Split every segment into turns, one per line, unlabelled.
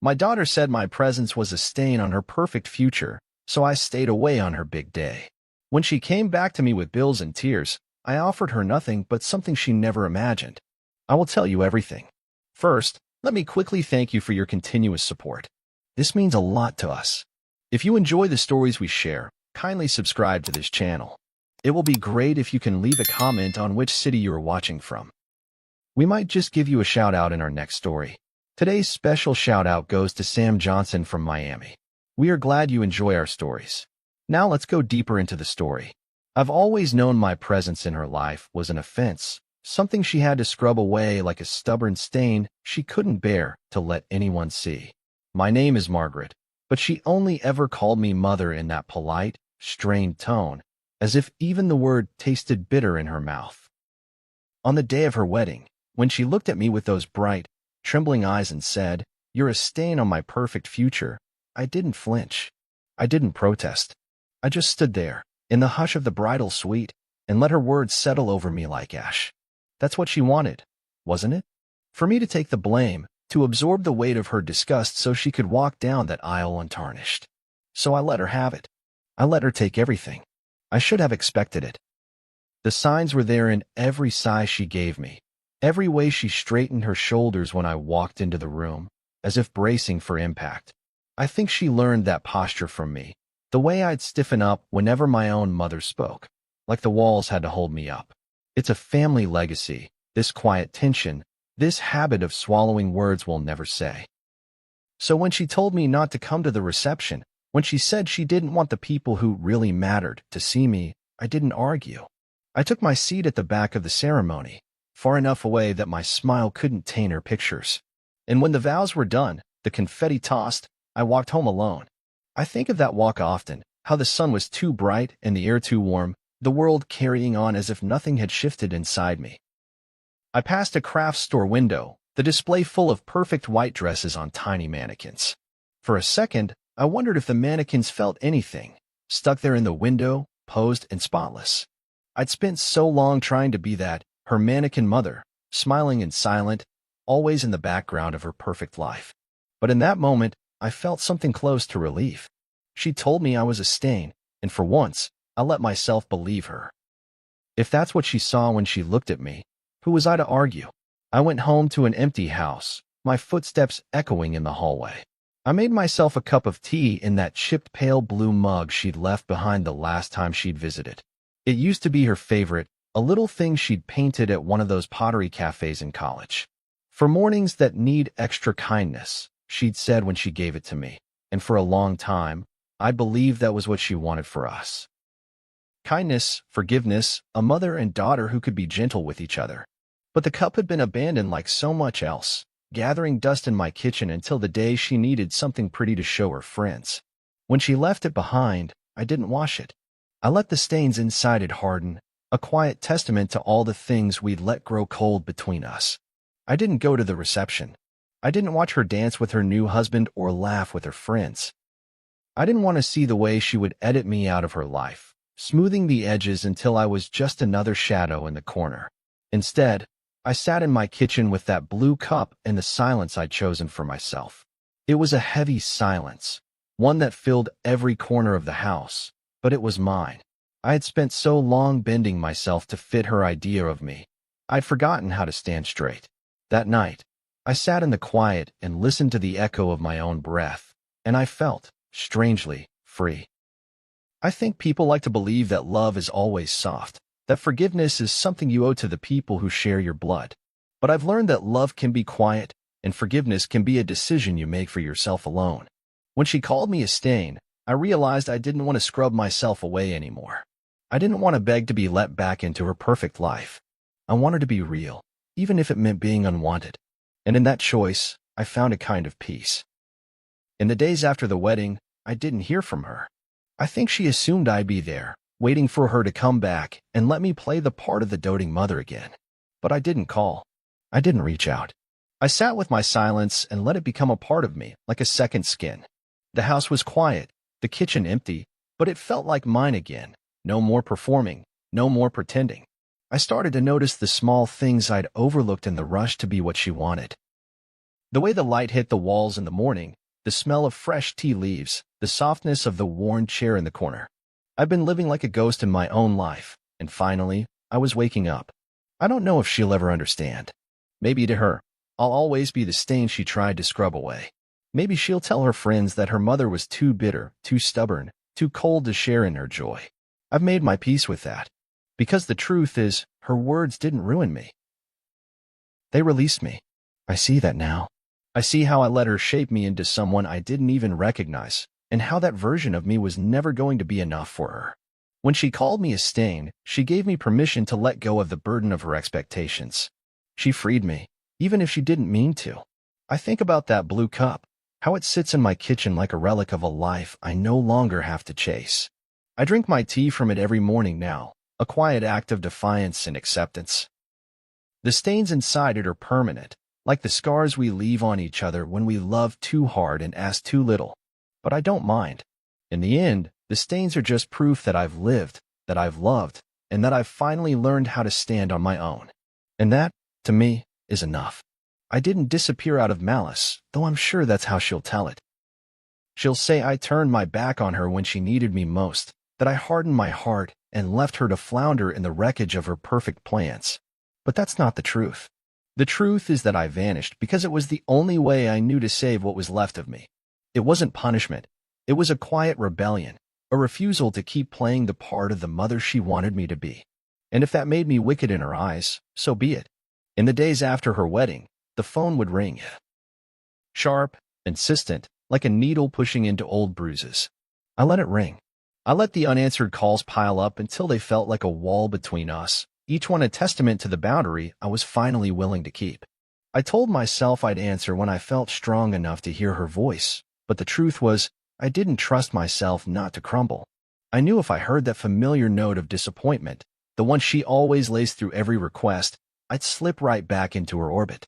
My daughter said my presence was a stain on her perfect future, so I stayed away on her big day. When she came back to me with bills and tears, I offered her nothing but something she never imagined. I will tell you everything. First, let me quickly thank you for your continuous support. This means a lot to us. If you enjoy the stories we share, kindly subscribe to this channel. It will be great if you can leave a comment on which city you are watching from. We might just give you a shout out in our next story. Today's special shout out goes to Sam Johnson from Miami. We are glad you enjoy our stories. Now let's go deeper into the story. I've always known my presence in her life was an offense, something she had to scrub away like a stubborn stain she couldn't bear to let anyone see. My name is Margaret, but she only ever called me mother in that polite, strained tone, as if even the word tasted bitter in her mouth. On the day of her wedding, when she looked at me with those bright, trembling eyes and said, "You're a stain on my perfect future," I didn't flinch. I didn't protest. I just stood there, in the hush of the bridal suite, and let her words settle over me like ash. That's what she wanted, wasn't it? For me to take the blame, to absorb the weight of her disgust so she could walk down that aisle untarnished. So I let her have it. I let her take everything. I should have expected it. The signs were there in every sigh she gave me, every way she straightened her shoulders when I walked into the room, as if bracing for impact. I think she learned that posture from me, the way I'd stiffen up whenever my own mother spoke, like the walls had to hold me up. It's a family legacy, this quiet tension, this habit of swallowing words we'll never say. So when she told me not to come to the reception, when she said she didn't want the people who really mattered to see me, I didn't argue. I took my seat at the back of the ceremony, far enough away that my smile couldn't taint her pictures. And when the vows were done, the confetti tossed, I walked home alone. I think of that walk often, how the sun was too bright and the air too warm, the world carrying on as if nothing had shifted inside me. I passed a crafts store window, the display full of perfect white dresses on tiny mannequins. For a second, I wondered if the mannequins felt anything, stuck there in the window, posed and spotless. I'd spent so long trying to be that, her mannequin mother, smiling and silent, always in the background of her perfect life. But in that moment, I felt something close to relief. She told me I was a stain, and for once, I let myself believe her. If that's what she saw when she looked at me, who was I to argue? I went home to an empty house, my footsteps echoing in the hallway. I made myself a cup of tea in that chipped pale blue mug she'd left behind the last time she'd visited. It used to be her favorite, a little thing she'd painted at one of those pottery cafes in college. For mornings that need extra kindness, she'd said when she gave it to me, and for a long time, I believed that was what she wanted for us. Kindness, forgiveness, a mother and daughter who could be gentle with each other. But the cup had been abandoned like so much else, gathering dust in my kitchen until the day she needed something pretty to show her friends. When she left it behind, I didn't wash it. I let the stains inside it harden, a quiet testament to all the things we'd let grow cold between us. I didn't go to the reception. I didn't watch her dance with her new husband or laugh with her friends. I didn't want to see the way she would edit me out of her life, smoothing the edges until I was just another shadow in the corner. Instead, I sat in my kitchen with that blue cup and the silence I'd chosen for myself. It was a heavy silence, one that filled every corner of the house, but it was mine. I had spent so long bending myself to fit her idea of me, I'd forgotten how to stand straight. That night, I sat in the quiet and listened to the echo of my own breath, and I felt, strangely, free. I think people like to believe that love is always soft, that forgiveness is something you owe to the people who share your blood. But I've learned that love can be quiet, and forgiveness can be a decision you make for yourself alone. When she called me a stain, I realized I didn't want to scrub myself away anymore. I didn't want to beg to be let back into her perfect life. I wanted to be real, even if it meant being unwanted. And in that choice, I found a kind of peace. In the days after the wedding, I didn't hear from her. I think she assumed I'd be there, waiting for her to come back and let me play the part of the doting mother again. But I didn't call. I didn't reach out. I sat with my silence and let it become a part of me, like a second skin. The house was quiet, the kitchen empty, but it felt like mine again. No more performing, no more pretending. I started to notice the small things I'd overlooked in the rush to be what she wanted. The way the light hit the walls in the morning, the smell of fresh tea leaves, the softness of the worn chair in the corner. I've been living like a ghost in my own life, and finally, I was waking up. I don't know if she'll ever understand. Maybe to her, I'll always be the stain she tried to scrub away. Maybe she'll tell her friends that her mother was too bitter, too stubborn, too cold to share in her joy. I've made my peace with that. Because the truth is, her words didn't ruin me. They released me. I see that now. I see how I let her shape me into someone I didn't even recognize, and how that version of me was never going to be enough for her. When she called me a stain, she gave me permission to let go of the burden of her expectations. She freed me, even if she didn't mean to. I think about that blue cup, how it sits in my kitchen like a relic of a life I no longer have to chase. I drink my tea from it every morning now, a quiet act of defiance and acceptance. The stains inside it are permanent, like the scars we leave on each other when we love too hard and ask too little. But I don't mind. In the end, the stains are just proof that I've lived, that I've loved, and that I've finally learned how to stand on my own. And that, to me, is enough. I didn't disappear out of malice, though I'm sure that's how she'll tell it. She'll say I turned my back on her when she needed me most, that I hardened my heart and left her to flounder in the wreckage of her perfect plans. But that's not the truth. The truth is that I vanished because it was the only way I knew to save what was left of me. It wasn't punishment. It was a quiet rebellion, a refusal to keep playing the part of the mother she wanted me to be. And if that made me wicked in her eyes, so be it. In the days after her wedding, the phone would ring. Sharp, insistent, like a needle pushing into old bruises. I let it ring. I let the unanswered calls pile up until they felt like a wall between us, each one a testament to the boundary I was finally willing to keep. I told myself I'd answer when I felt strong enough to hear her voice, but the truth was, I didn't trust myself not to crumble. I knew if I heard that familiar note of disappointment, the one she always lays through every request, I'd slip right back into her orbit.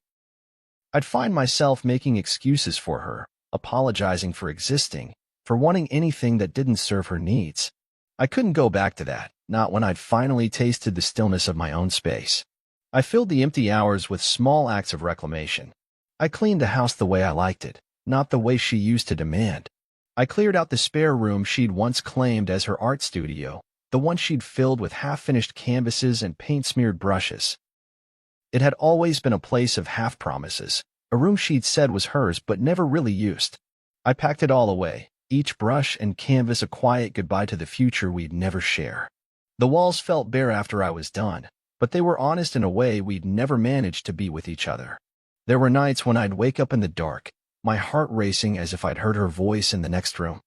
I'd find myself making excuses for her, apologizing for existing, for wanting anything that didn't serve her needs. I couldn't go back to that, not when I'd finally tasted the stillness of my own space. I filled the empty hours with small acts of reclamation. I cleaned the house the way I liked it, not the way she used to demand. I cleared out the spare room she'd once claimed as her art studio, the one she'd filled with half-finished canvases and paint-smeared brushes. It had always been a place of half-promises, a room she'd said was hers but never really used. I packed it all away, each brush and canvas a quiet goodbye to the future we'd never share. The walls felt bare after I was done, but they were honest in a way we'd never managed to be with each other. There were nights when I'd wake up in the dark, my heart racing as if I'd heard her voice in the next room.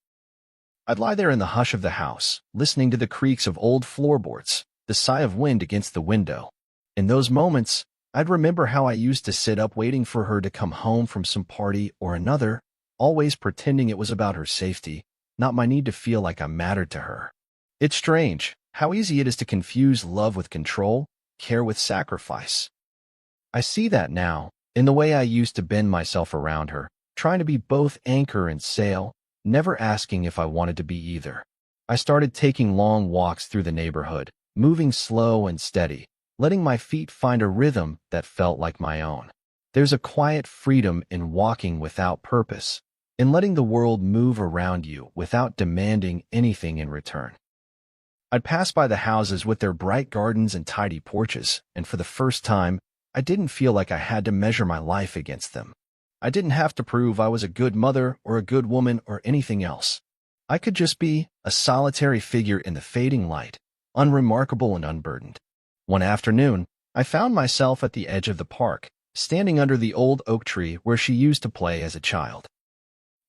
I'd lie there in the hush of the house, listening to the creaks of old floorboards, the sigh of wind against the window. In those moments, I'd remember how I used to sit up waiting for her to come home from some party or another, always pretending it was about her safety, not my need to feel like I mattered to her. It's strange how easy it is to confuse love with control, care with sacrifice. I see that now, in the way I used to bend myself around her, trying to be both anchor and sail, never asking if I wanted to be either. I started taking long walks through the neighborhood, moving slow and steady, letting my feet find a rhythm that felt like my own. There's a quiet freedom in walking without purpose, in letting the world move around you without demanding anything in return. I'd pass by the houses with their bright gardens and tidy porches, and for the first time, I didn't feel like I had to measure my life against them. I didn't have to prove I was a good mother or a good woman or anything else. I could just be a solitary figure in the fading light, unremarkable and unburdened. One afternoon, I found myself at the edge of the park, standing under the old oak tree where she used to play as a child.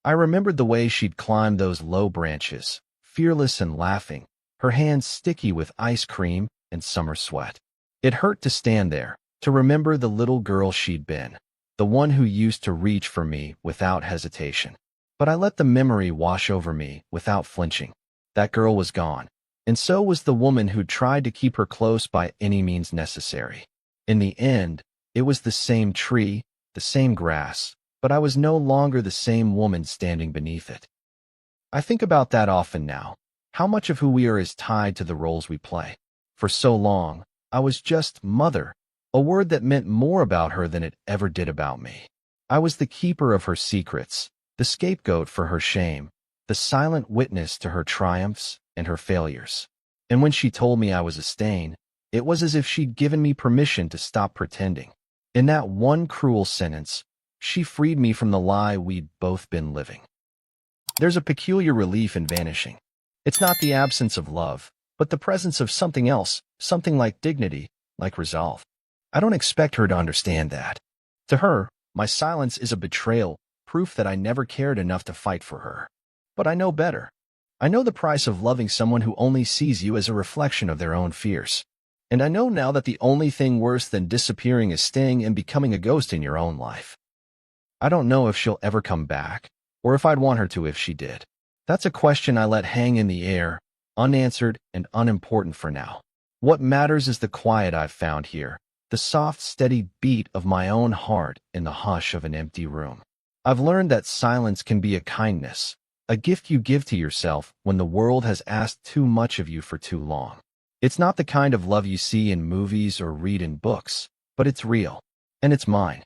I remembered the way she'd climbed those low branches, fearless and laughing, her hands sticky with ice cream and summer sweat. It hurt to stand there, to remember the little girl she'd been, the one who used to reach for me without hesitation. But I let the memory wash over me without flinching. That girl was gone, and so was the woman who'd tried to keep her close by any means necessary. In the end, it was the same tree, the same grass, but I was no longer the same woman standing beneath it. I think about that often now. How much of who we are is tied to the roles we play. For so long, I was just mother, a word that meant more about her than it ever did about me. I was the keeper of her secrets, the scapegoat for her shame, the silent witness to her triumphs and her failures. And when she told me I was a stain, it was as if she'd given me permission to stop pretending. In that one cruel sentence, she freed me from the lie we'd both been living. There's a peculiar relief in vanishing. It's not the absence of love, but the presence of something else, something like dignity, like resolve. I don't expect her to understand that. To her, my silence is a betrayal, proof that I never cared enough to fight for her. But I know better. I know the price of loving someone who only sees you as a reflection of their own fears. And I know now that the only thing worse than disappearing is staying and becoming a ghost in your own life. I don't know if she'll ever come back, or if I'd want her to if she did. That's a question I let hang in the air, unanswered and unimportant for now. What matters is the quiet I've found here, the soft, steady beat of my own heart in the hush of an empty room. I've learned that silence can be a kindness, a gift you give to yourself when the world has asked too much of you for too long. It's not the kind of love you see in movies or read in books, but it's real, and it's mine.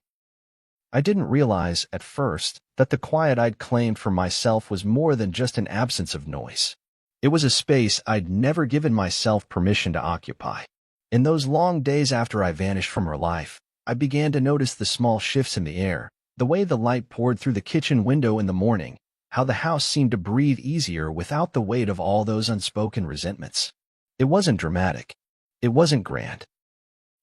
I didn't realize, at first, that the quiet I'd claimed for myself was more than just an absence of noise. It was a space I'd never given myself permission to occupy. In those long days after I vanished from her life, I began to notice the small shifts in the air, the way the light poured through the kitchen window in the morning, how the house seemed to breathe easier without the weight of all those unspoken resentments. It wasn't dramatic. It wasn't grand.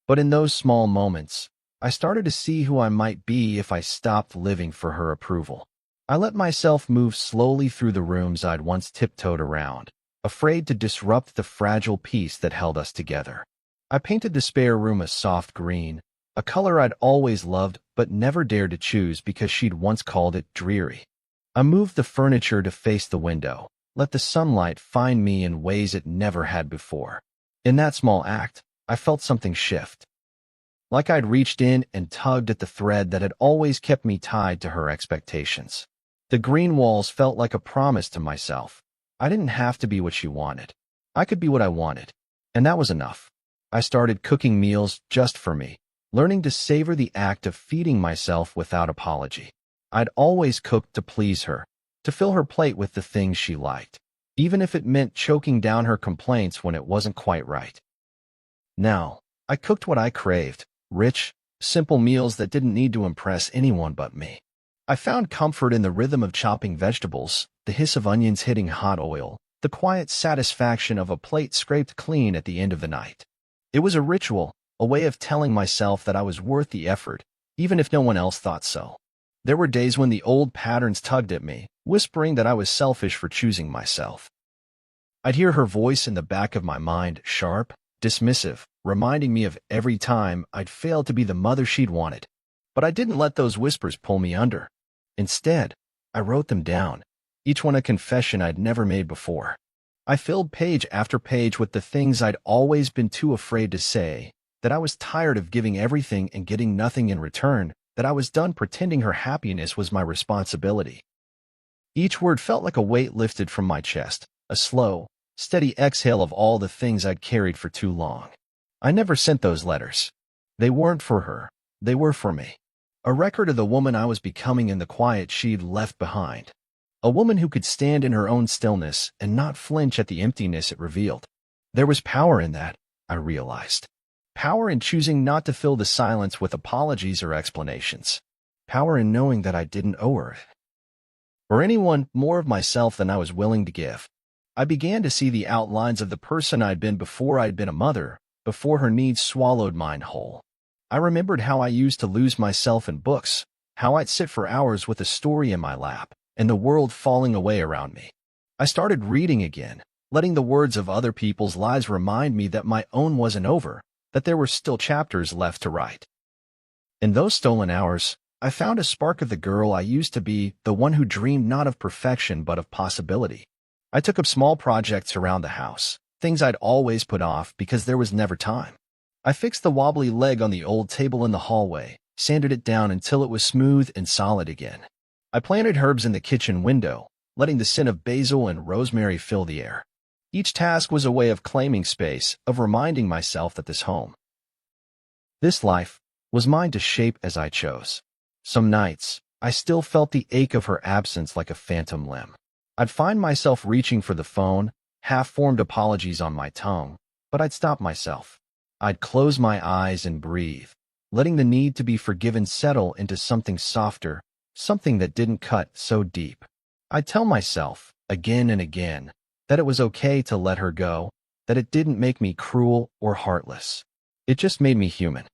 But in those small moments, I started to see who I might be if I stopped living for her approval. I let myself move slowly through the rooms I'd once tiptoed around, afraid to disrupt the fragile peace that held us together. I painted the spare room a soft green, a color I'd always loved but never dared to choose because she'd once called it dreary. I moved the furniture to face the window, let the sunlight find me in ways it never had before. In that small act, I felt something shift. Like I'd reached in and tugged at the thread that had always kept me tied to her expectations. The green walls felt like a promise to myself. I didn't have to be what she wanted. I could be what I wanted, and that was enough. I started cooking meals just for me, learning to savor the act of feeding myself without apology. I'd always cooked to please her, to fill her plate with the things she liked, even if it meant choking down her complaints when it wasn't quite right. Now, I cooked what I craved, rich, simple meals that didn't need to impress anyone but me. I found comfort in the rhythm of chopping vegetables, the hiss of onions hitting hot oil, the quiet satisfaction of a plate scraped clean at the end of the night. It was a ritual, a way of telling myself that I was worth the effort, even if no one else thought so. There were days when the old patterns tugged at me, whispering that I was selfish for choosing myself. I'd hear her voice in the back of my mind, sharp, dismissive, reminding me of every time I'd failed to be the mother she'd wanted. But I didn't let those whispers pull me under. Instead, I wrote them down, each one a confession I'd never made before. I filled page after page with the things I'd always been too afraid to say, that I was tired of giving everything and getting nothing in return, that I was done pretending her happiness was my responsibility. Each word felt like a weight lifted from my chest, a slow, steady exhale of all the things I'd carried for too long. I never sent those letters. They weren't for her. They were for me. A record of the woman I was becoming in the quiet she'd left behind. A woman who could stand in her own stillness and not flinch at the emptiness it revealed. There was power in that, I realized. Power in choosing not to fill the silence with apologies or explanations. Power in knowing that I didn't owe her, or anyone, more of myself than I was willing to give. I began to see the outlines of the person I'd been before I'd been a mother, before her needs swallowed mine whole. I remembered how I used to lose myself in books, how I'd sit for hours with a story in my lap, and the world falling away around me. I started reading again, letting the words of other people's lives remind me that my own wasn't over, that there were still chapters left to write. In those stolen hours, I found a spark of the girl I used to be, the one who dreamed not of perfection but of possibility. I took up small projects around the house, things I'd always put off because there was never time. I fixed the wobbly leg on the old table in the hallway, sanded it down until it was smooth and solid again. I planted herbs in the kitchen window, letting the scent of basil and rosemary fill the air. Each task was a way of claiming space, of reminding myself that this home, this life, was mine to shape as I chose. Some nights, I still felt the ache of her absence like a phantom limb. I'd find myself reaching for the phone, half-formed apologies on my tongue, but I'd stop myself. I'd close my eyes and breathe, letting the need to be forgiven settle into something softer, something that didn't cut so deep. I'd tell myself, again and again, that it was okay to let her go, that it didn't make me cruel or heartless. It just made me human.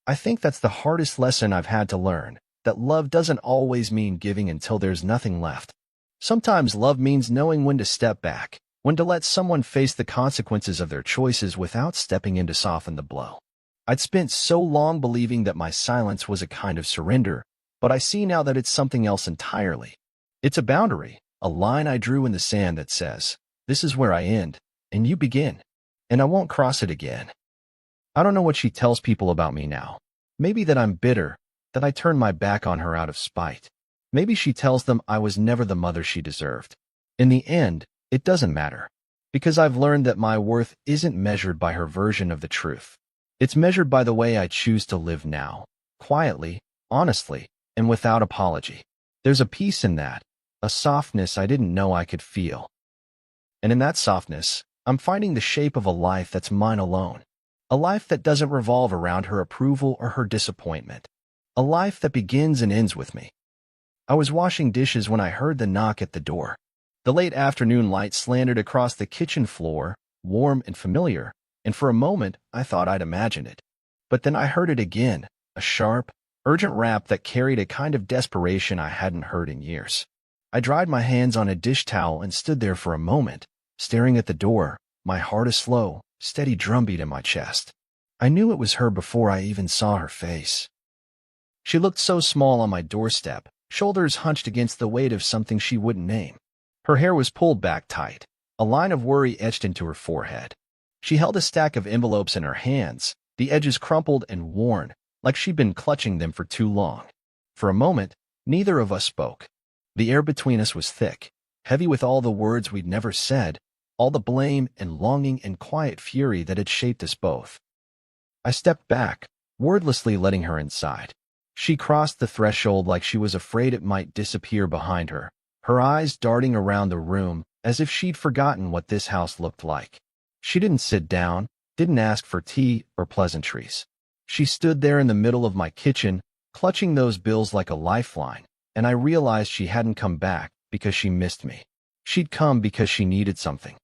I think that's the hardest lesson I've had to learn, that love doesn't always mean giving until there's nothing left. Sometimes love means knowing when to step back, when to let someone face the consequences of their choices without stepping in to soften the blow. I'd spent so long believing that my silence was a kind of surrender, but I see now that it's something else entirely. It's a boundary, a line I drew in the sand that says, this is where I end, and you begin, and I won't cross it again. I don't know what she tells people about me now. Maybe that I'm bitter, that I turned my back on her out of spite. Maybe she tells them I was never the mother she deserved. In the end, it doesn't matter, because I've learned that my worth isn't measured by her version of the truth. It's measured by the way I choose to live now, quietly, honestly, and without apology. There's a peace in that, a softness I didn't know I could feel. And in that softness, I'm finding the shape of a life that's mine alone. A life that doesn't revolve around her approval or her disappointment. A life that begins and ends with me. I was washing dishes when I heard the knock at the door. The late afternoon light slanted across the kitchen floor, warm and familiar, and for a moment I thought I'd imagined it. But then I heard it again, a sharp, urgent rap that carried a kind of desperation I hadn't heard in years. I dried my hands on a dish towel and stood there for a moment, staring at the door, my heart a slow, steady drumbeat in my chest. I knew it was her before I even saw her face. She looked so small on my doorstep, shoulders hunched against the weight of something she wouldn't name. Her hair was pulled back tight, a line of worry etched into her forehead. She held a stack of envelopes in her hands, the edges crumpled and worn, like she'd been clutching them for too long. For a moment, neither of us spoke. The air between us was thick, heavy with all the words we'd never said, all the blame and longing and quiet fury that had shaped us both. I stepped back, wordlessly letting her inside. She crossed the threshold like she was afraid it might disappear behind her, her eyes darting around the room as if she'd forgotten what this house looked like. She didn't sit down, didn't ask for tea or pleasantries. She stood there in the middle of my kitchen, clutching those bills like a lifeline, and I realized she hadn't come back because she missed me. She'd come because she needed something.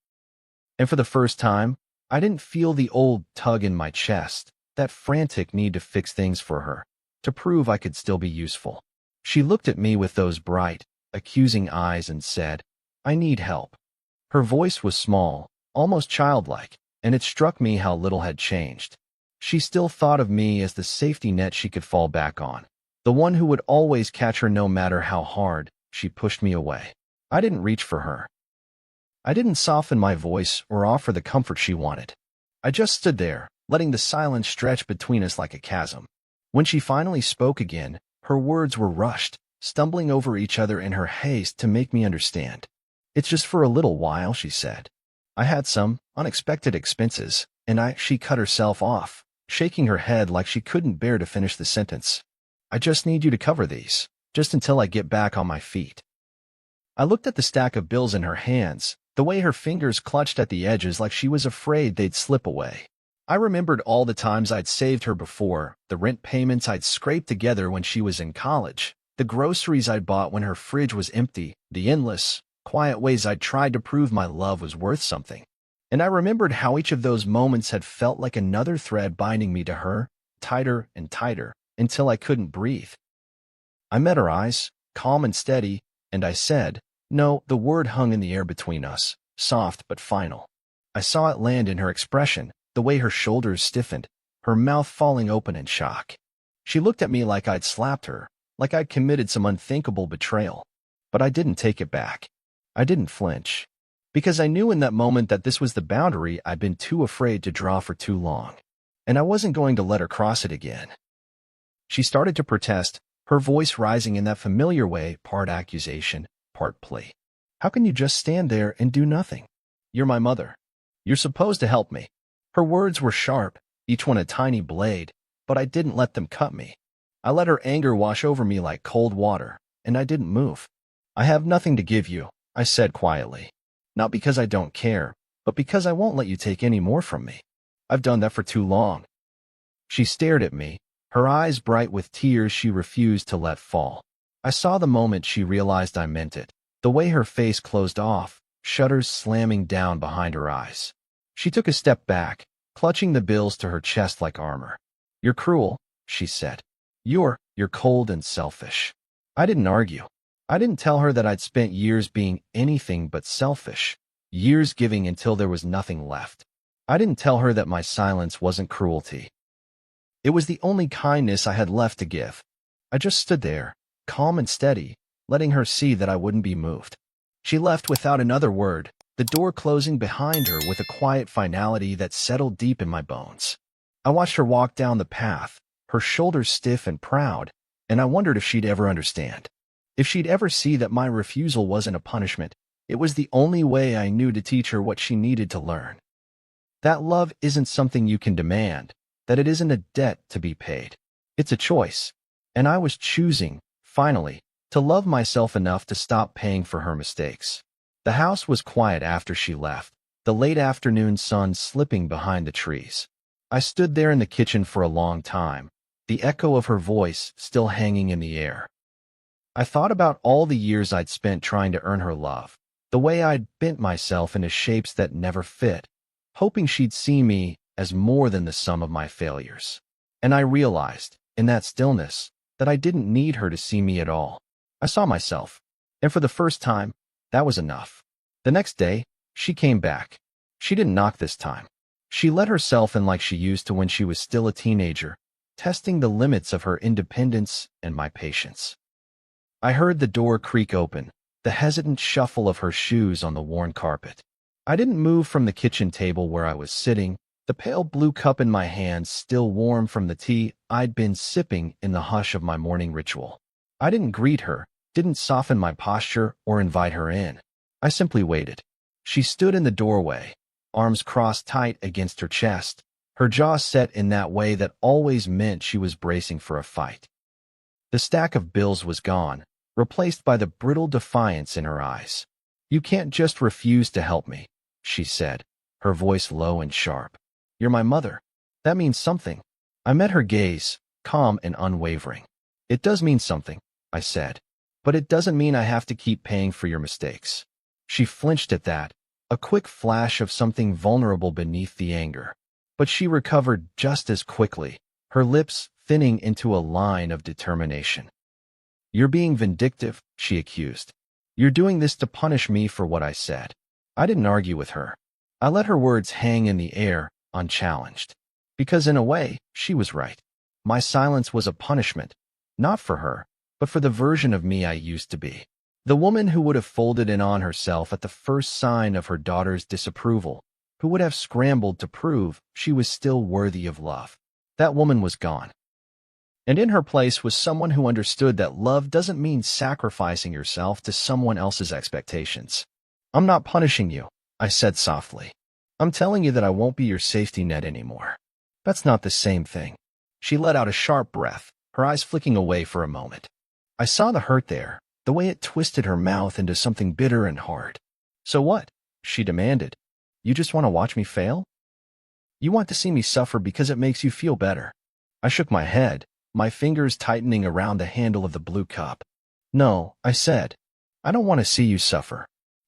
And for the first time, I didn't feel the old tug in my chest, that frantic need to fix things for her, to prove I could still be useful. She looked at me with those bright, accusing eyes and said, "I need help." Her voice was small, almost childlike, and it struck me how little had changed. She still thought of me as the safety net she could fall back on, the one who would always catch her no matter how hard she pushed me away. I didn't reach for her. I didn't soften my voice or offer the comfort she wanted. I just stood there, letting the silence stretch between us like a chasm. When she finally spoke again, her words were rushed, stumbling over each other in her haste to make me understand. "It's just for a little while," she said. "I had some unexpected expenses, and she cut herself off, shaking her head like she couldn't bear to finish the sentence. "I just need you to cover these, just until I get back on my feet." I looked at the stack of bills in her hands, the way her fingers clutched at the edges like she was afraid they'd slip away. I remembered all the times I'd saved her before, the rent payments I'd scraped together when she was in college, the groceries I'd bought when her fridge was empty, the endless, quiet ways I'd tried to prove my love was worth something. And I remembered how each of those moments had felt like another thread binding me to her, tighter and tighter, until I couldn't breathe. I met her eyes, calm and steady, and I said, "No." The word hung in the air between us, soft but final. I saw it land in her expression, the way her shoulders stiffened, her mouth falling open in shock. She looked at me like I'd slapped her, like I'd committed some unthinkable betrayal. But I didn't take it back. I didn't flinch. Because I knew in that moment that this was the boundary I'd been too afraid to draw for too long. And I wasn't going to let her cross it again. She started to protest, her voice rising in that familiar way, part accusation, part plea. "How can you just stand there and do nothing? You're my mother. You're supposed to help me." Her words were sharp, each one a tiny blade, but I didn't let them cut me. I let her anger wash over me like cold water, and I didn't move. I have nothing to give you, I said quietly. Not because I don't care, but because I won't let you take any more from me. I've done that for too long. She stared at me, her eyes bright with tears she refused to let fall. I saw the moment she realized I meant it, the way her face closed off, shutters slamming down behind her eyes. She took a step back, clutching the bills to her chest like armor. You're cruel, she said. You're cold and selfish. I didn't argue. I didn't tell her that I'd spent years being anything but selfish, years giving until there was nothing left. I didn't tell her that my silence wasn't cruelty. It was the only kindness I had left to give. I just stood there, calm and steady, letting her see that I wouldn't be moved. She left without another word, the door closing behind her with a quiet finality that settled deep in my bones. I watched her walk down the path, her shoulders stiff and proud, and I wondered if she'd ever understand. If she'd ever see that my refusal wasn't a punishment, it was the only way I knew to teach her what she needed to learn. That love isn't something you can demand, that it isn't a debt to be paid. It's a choice. And I was choosing, finally, to love myself enough to stop paying for her mistakes. The house was quiet after she left, the late afternoon sun slipping behind the trees. I stood there in the kitchen for a long time, the echo of her voice still hanging in the air. I thought about all the years I'd spent trying to earn her love, the way I'd bent myself into shapes that never fit, hoping she'd see me as more than the sum of my failures. And I realized, in that stillness, that I didn't need her to see me at all. I saw myself, and for the first time, that was enough. The next day, she came back. She didn't knock this time. She let herself in like she used to when she was still a teenager, testing the limits of her independence and my patience. I heard the door creak open, the hesitant shuffle of her shoes on the worn carpet. I didn't move from the kitchen table where I was sitting, the pale blue cup in my hands still warm from the tea I'd been sipping in the hush of my morning ritual. I didn't greet her, didn't soften my posture or invite her in. I simply waited. She stood in the doorway, arms crossed tight against her chest, her jaw set in that way that always meant she was bracing for a fight. The stack of bills was gone, replaced by the brittle defiance in her eyes. You can't just refuse to help me, she said, her voice low and sharp. You're my mother. That means something. I met her gaze, calm and unwavering. It does mean something, I said, but it doesn't mean I have to keep paying for your mistakes. She flinched at that, a quick flash of something vulnerable beneath the anger. But she recovered just as quickly, her lips thinning into a line of determination. You're being vindictive, she accused. You're doing this to punish me for what I said. I didn't argue with her. I let her words hang in the air, unchallenged. Because in a way, she was right. My silence was a punishment, not for her, but for the version of me I used to be. The woman who would have folded in on herself at the first sign of her daughter's disapproval, who would have scrambled to prove she was still worthy of love. That woman was gone. And in her place was someone who understood that love doesn't mean sacrificing yourself to someone else's expectations. I'm not punishing you, I said softly. I'm telling you that I won't be your safety net anymore. That's not the same thing. She let out a sharp breath, her eyes flicking away for a moment. I saw the hurt there, the way it twisted her mouth into something bitter and hard. So what? She demanded. You just want to watch me fail? You want to see me suffer because it makes you feel better. I shook my head, my fingers tightening around the handle of the blue cup. No, I said. I don't want to see you suffer.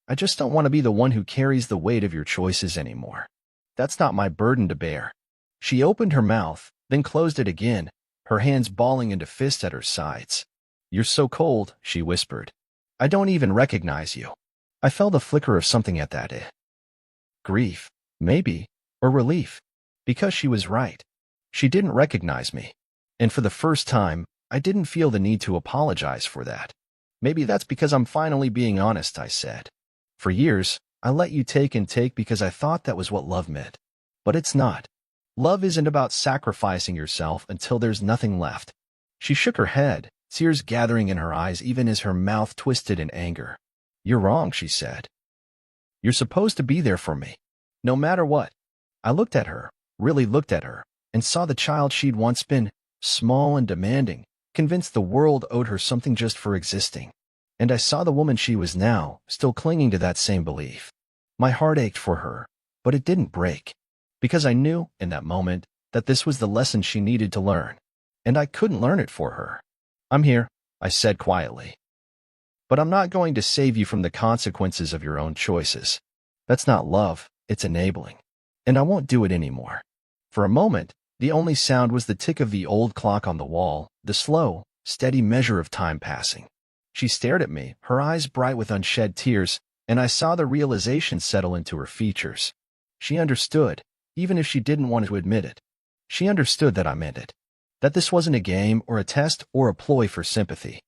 I just don't want to be the one who carries the weight of your choices anymore. That's not my burden to bear. She opened her mouth, then closed it again, her hands balling into fists at her sides. You're so cold, she whispered. I don't even recognize you. I felt a flicker of something at that. Grief, maybe, or relief. Because she was right. She didn't recognize me. And for the first time, I didn't feel the need to apologize for that. Maybe that's because I'm finally being honest, I said. For years, I let you take and take because I thought that was what love meant. But it's not. Love isn't about sacrificing yourself until there's nothing left. She shook her head, tears gathering in her eyes even as her mouth twisted in anger. You're wrong, she said. You're supposed to be there for me, no matter what. I looked at her, really looked at her, and saw the child she'd once been, small and demanding, convinced the world owed her something just for existing. And I saw the woman she was now, still clinging to that same belief. My heart ached for her, but it didn't break. Because I knew, in that moment, that this was the lesson she needed to learn. And I couldn't learn it for her. "I'm here," I said quietly. "But I'm not going to save you from the consequences of your own choices. That's not love, it's enabling. And I won't do it anymore." For a moment, the only sound was the tick of the old clock on the wall, the slow, steady measure of time passing. She stared at me, her eyes bright with unshed tears, and I saw the realization settle into her features. She understood, even if she didn't want to admit it. She understood that I meant it. That this wasn't a game or a test or a ploy for sympathy.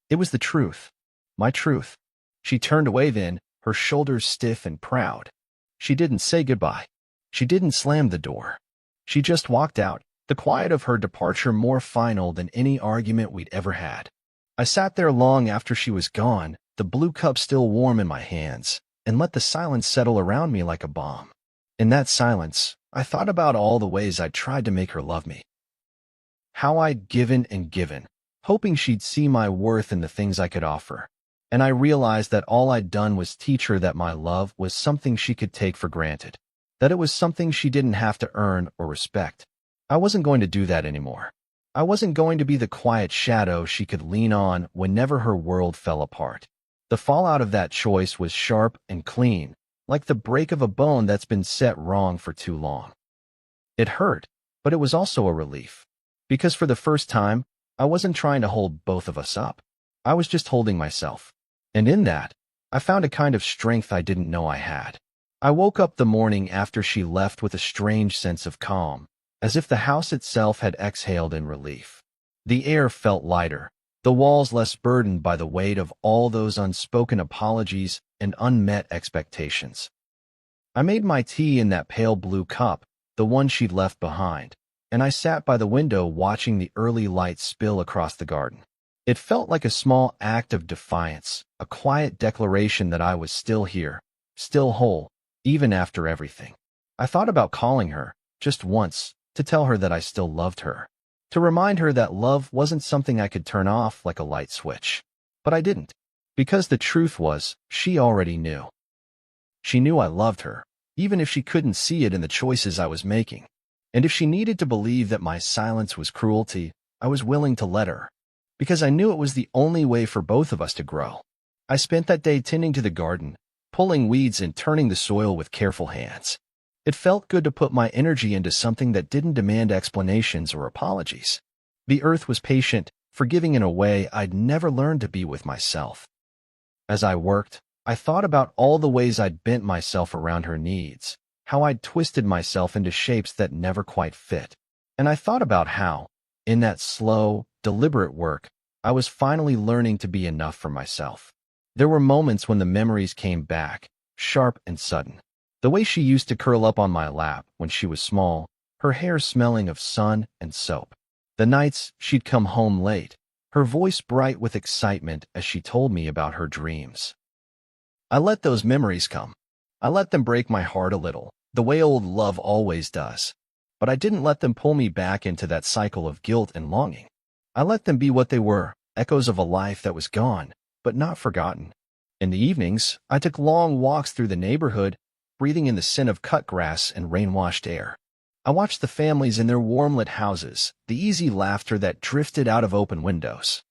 It was the truth. My truth. She turned away then, her shoulders stiff and proud. She didn't say goodbye. She didn't slam the door. She just walked out, the quiet of her departure more final than any argument we'd ever had. I sat there long after she was gone, the blue cup still warm in my hands, and let the silence settle around me like a bomb. In that silence, I thought about all the ways I'd tried to make her love me. How I'd given and given, hoping she'd see my worth in the things I could offer. And I realized that all I'd done was teach her that my love was something she could take for granted, that it was something she didn't have to earn or respect. I wasn't going to do that anymore. I wasn't going to be the quiet shadow she could lean on whenever her world fell apart. The fallout of that choice was sharp and clean, like the break of a bone that's been set wrong for too long. It hurt, but it was also a relief. Because for the first time, I wasn't trying to hold both of us up. I was just holding myself. And in that, I found a kind of strength I didn't know I had. I woke up the morning after she left with a strange sense of calm, as if the house itself had exhaled in relief. The air felt lighter, the walls less burdened by the weight of all those unspoken apologies and unmet expectations. I made my tea in that pale blue cup, the one she'd left behind, and I sat by the window watching the early light spill across the garden. It felt like a small act of defiance, a quiet declaration that I was still here, still whole, even after everything. I thought about calling her, just once, to tell her that I still loved her, to remind her that love wasn't something I could turn off like a light switch. But I didn't, because the truth was, she already knew. She knew I loved her, even if she couldn't see it in the choices I was making. And if she needed to believe that my silence was cruelty, I was willing to let her, because I knew it was the only way for both of us to grow. I spent that day tending to the garden, pulling weeds and turning the soil with careful hands. It felt good to put my energy into something that didn't demand explanations or apologies. The earth was patient, forgiving in a way I'd never learned to be with myself. As I worked, I thought about all the ways I'd bent myself around her needs, how I'd twisted myself into shapes that never quite fit. And I thought about how, in that slow, deliberate work, I was finally learning to be enough for myself. There were moments when the memories came back, sharp and sudden. The way she used to curl up on my lap when she was small, her hair smelling of sun and soap. The nights she'd come home late, her voice bright with excitement as she told me about her dreams. I let those memories come. I let them break my heart a little, the way old love always does. But I didn't let them pull me back into that cycle of guilt and longing. I let them be what they were, echoes of a life that was gone, but not forgotten. In the evenings, I took long walks through the neighborhood, breathing in the scent of cut grass and rain-washed air. I watched the families in their warm-lit houses, the easy laughter that drifted out of open windows.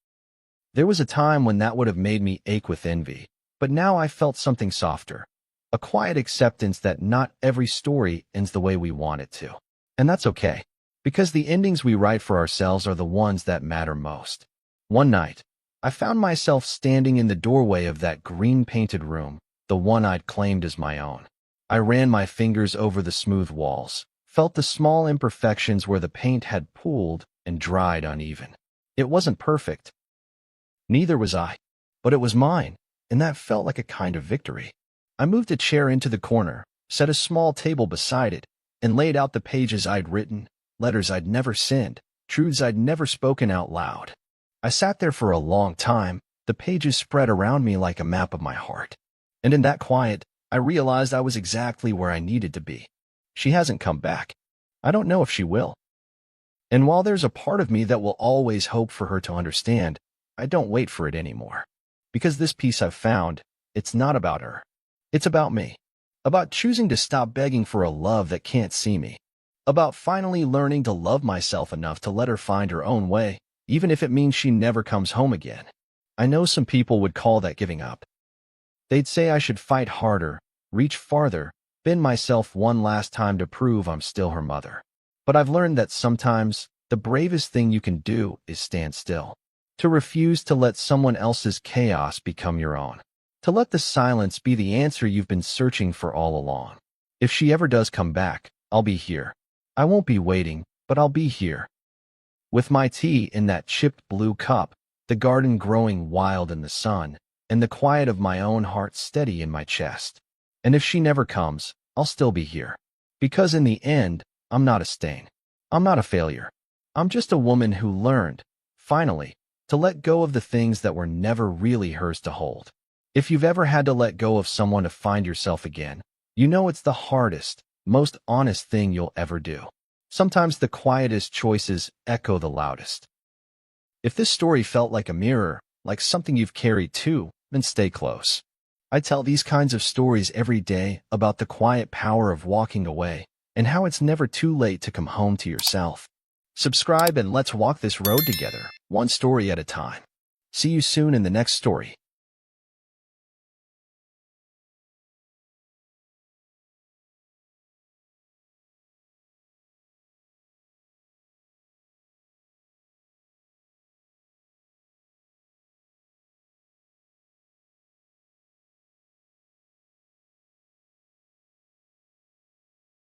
There was a time when that would have made me ache with envy, but now I felt something softer, a quiet acceptance that not every story ends the way we want it to. And that's okay, because the endings we write for ourselves are the ones that matter most. One night, I found myself standing in the doorway of that green-painted room, the one I'd claimed as my own. I ran my fingers over the smooth walls, felt the small imperfections where the paint had pooled and dried uneven. It wasn't perfect. Neither was I, but it was mine, and that felt like a kind of victory. I moved a chair into the corner, set a small table beside it, and laid out the pages I'd written, letters I'd never sent, truths I'd never spoken out loud. I sat there for a long time, the pages spread around me like a map of my heart. And in that quiet, I realized I was exactly where I needed to be. She hasn't come back. I don't know if she will. And while there's a part of me that will always hope for her to understand, I don't wait for it anymore. Because this peace I've found, it's not about her. It's about me. About choosing to stop begging for a love that can't see me. About finally learning to love myself enough to let her find her own way, even if it means she never comes home again. I know some people would call that giving up. They'd say I should fight harder, reach farther, bend myself one last time to prove I'm still her mother. But I've learned that sometimes the bravest thing you can do is stand still. To refuse to let someone else's chaos become your own. To let the silence be the answer you've been searching for all along. If she ever does come back, I'll be here. I won't be waiting, but I'll be here. With my tea in that chipped blue cup, the garden growing wild in the sun, and the quiet of my own heart steady in my chest. And if she never comes, I'll still be here. Because in the end, I'm not a stain. I'm not a failure. I'm just a woman who learned, finally, to let go of the things that were never really hers to hold. If you've ever had to let go of someone to find yourself again, you know it's the hardest, most honest thing you'll ever do. Sometimes the quietest choices echo the loudest. If this story felt like a mirror, like something you've carried too, then stay close. I tell these kinds of stories every day about the quiet power of walking away and how it's never too late to come home to yourself. Subscribe and let's walk this road together, one story at a time. See you soon in the next story.